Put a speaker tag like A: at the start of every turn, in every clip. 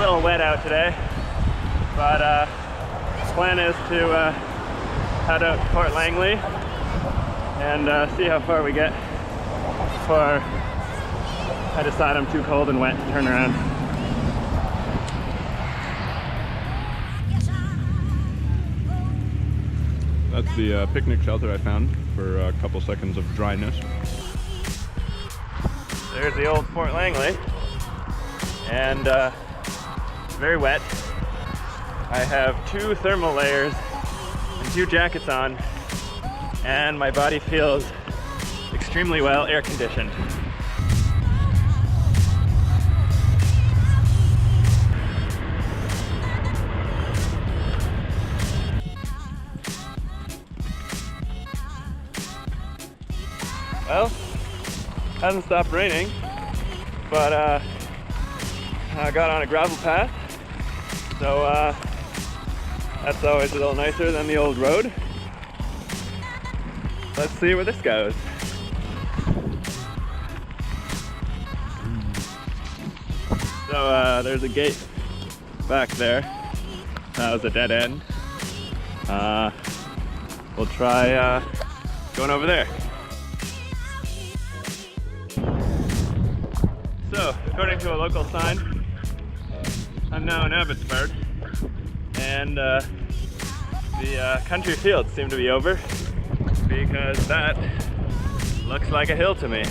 A: little wet out today, but plan is to head out to Port Langley and see how far we get before I decide I'm too cold and wet to turn around.
B: That's the picnic shelter I found for a couple seconds of dryness.
A: There's the old Port Langley, and it's very wet. I have 2 thermal layers and 2 jackets on, and my body feels extremely well air conditioned. Well, hasn't stopped raining, but I got on a gravel path, so that's always a little nicer than the old road. Let's see where this goes. So there's a gate back there. That was a dead end. We'll try going over there. So, according to a local sign, I'm now in Abbotsford, and the country fields seem to be over, because that looks like a hill to me.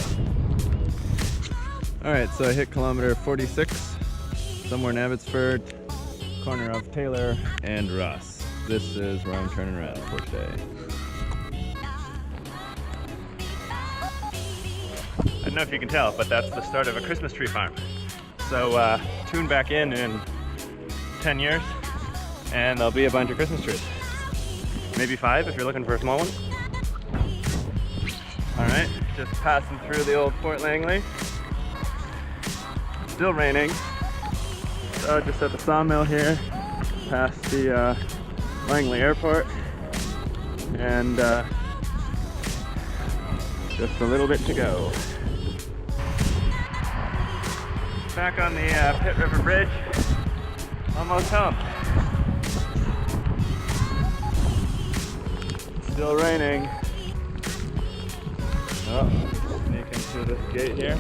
A: Alright, so I hit kilometer 46, somewhere in Abbotsford, corner of Taylor and Ross. This is where I'm turning around for today. I don't know if you can tell, but that's the start of a Christmas tree farm. So tune back in 10 years and there'll be a bunch of Christmas trees. Maybe 5 if you're looking for a small one. Alright, just passing through the old Port Langley. Still raining. So just at the sawmill here, past the Langley Airport. And just a little bit to go. Back on the Pitt River Bridge, almost home. Still raining. Oh, sneaking through this gate here.